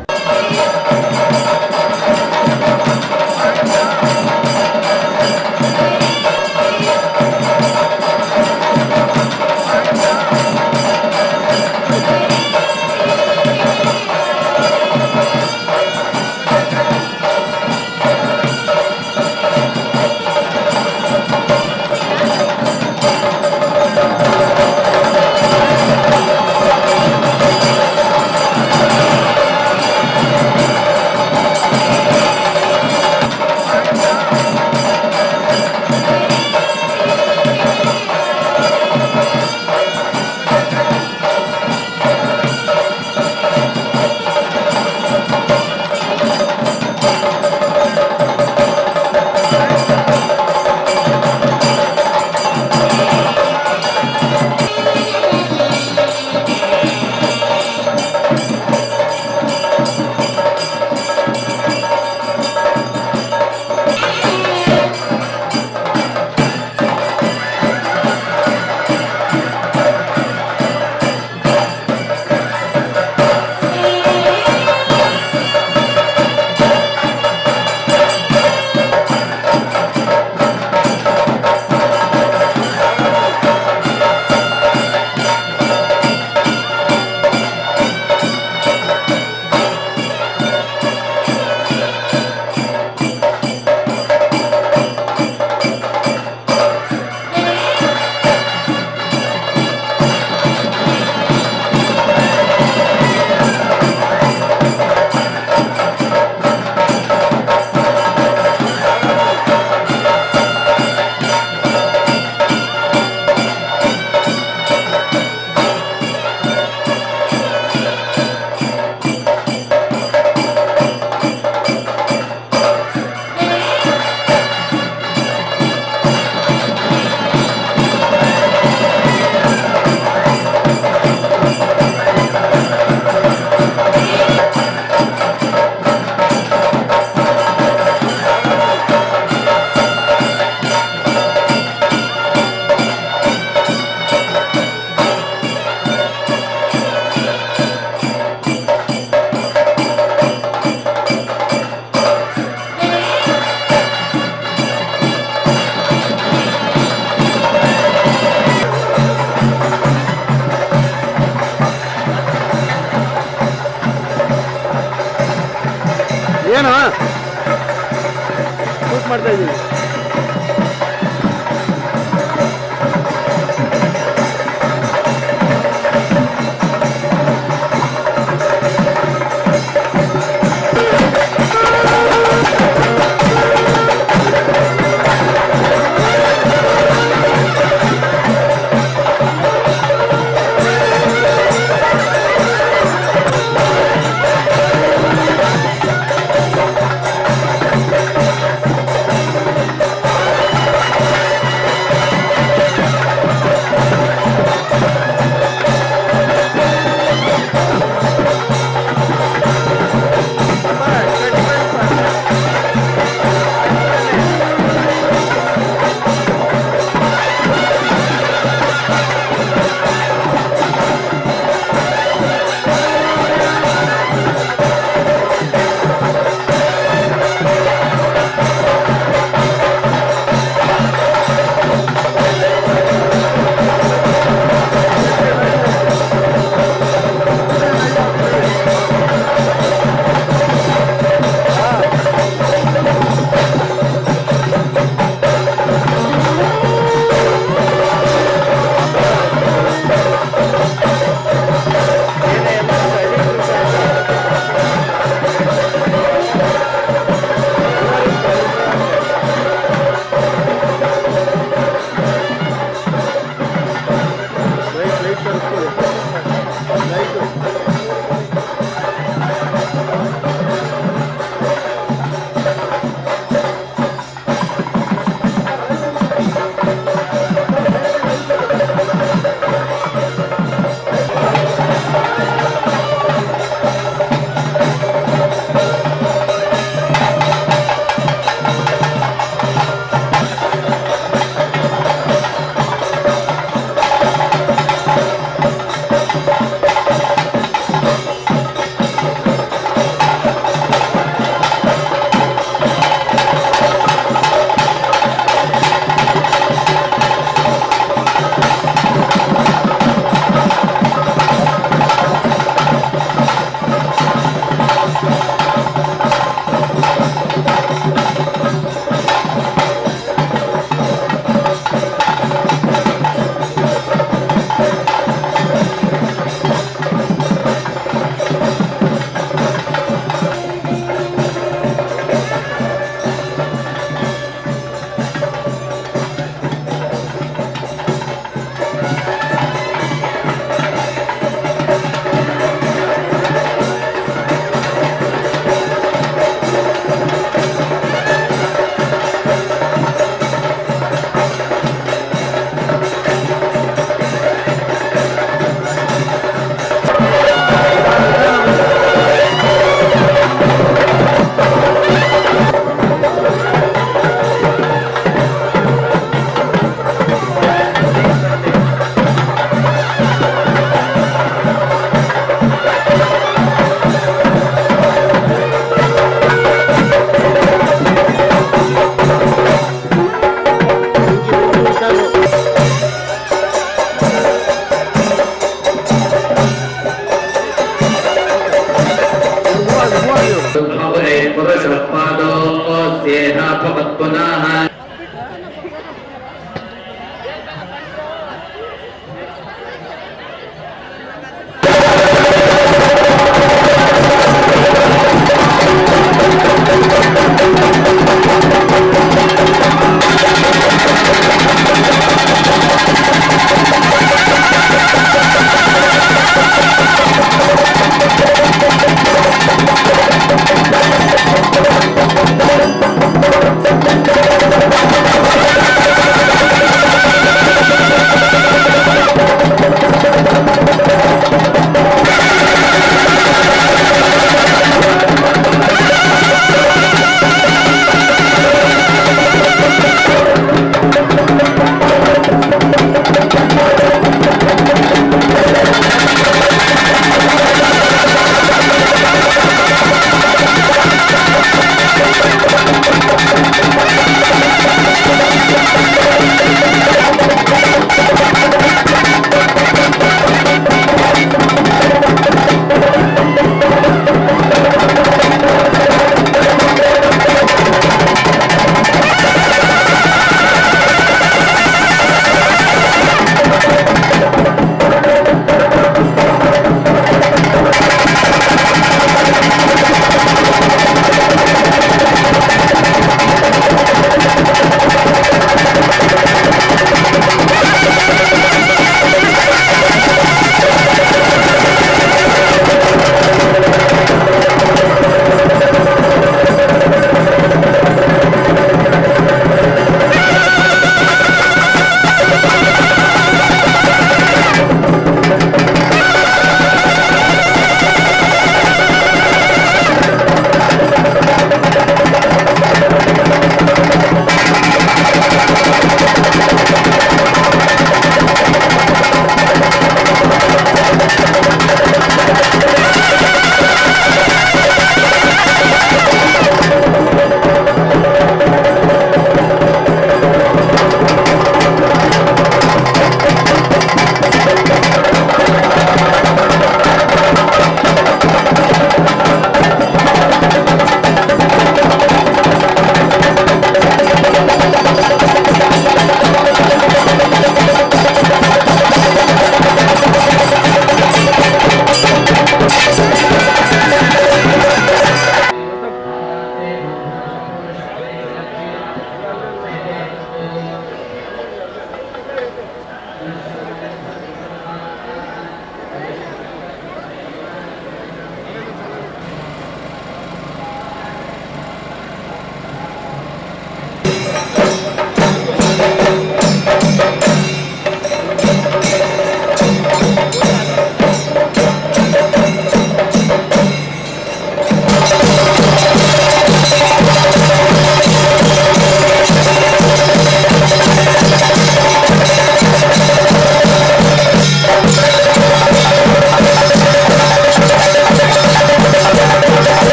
ಏನು ಶೂಟ್ ಮಾಡ್ತಾ ಇದ್ದೀವಿ.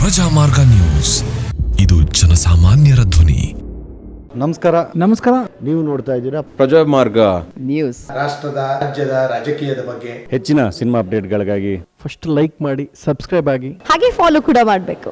ಪ್ರಜಾಮಾರ್ಗ ನ್ಯೂಸ್, ಇದು ಜನಸಾಮಾನ್ಯರ ಧ್ವನಿ. ನಮಸ್ಕಾರ. ನೀವು ನೋಡ್ತಾ ಇದ್ದೀರಾ ಪ್ರಜಾಮಾರ್ಗ ನ್ಯೂಸ್. ರಾಷ್ಟ್ರದ ರಾಜ್ಯದ ರಾಜಕೀಯದ ಬಗ್ಗೆ ಹೆಚ್ಚಿನ ಸಿನಿಮಾ ಅಪ್ಡೇಟ್ಗಳಿಗಾಗಿ ಫಸ್ಟ್ ಲೈಕ್ ಮಾಡಿ, ಸಬ್ಸ್ಕ್ರೈಬ್ ಆಗಿ. ಹಾಗೆ ಫಾಲೋ ಕೂಡ ಮಾಡಬೇಕು.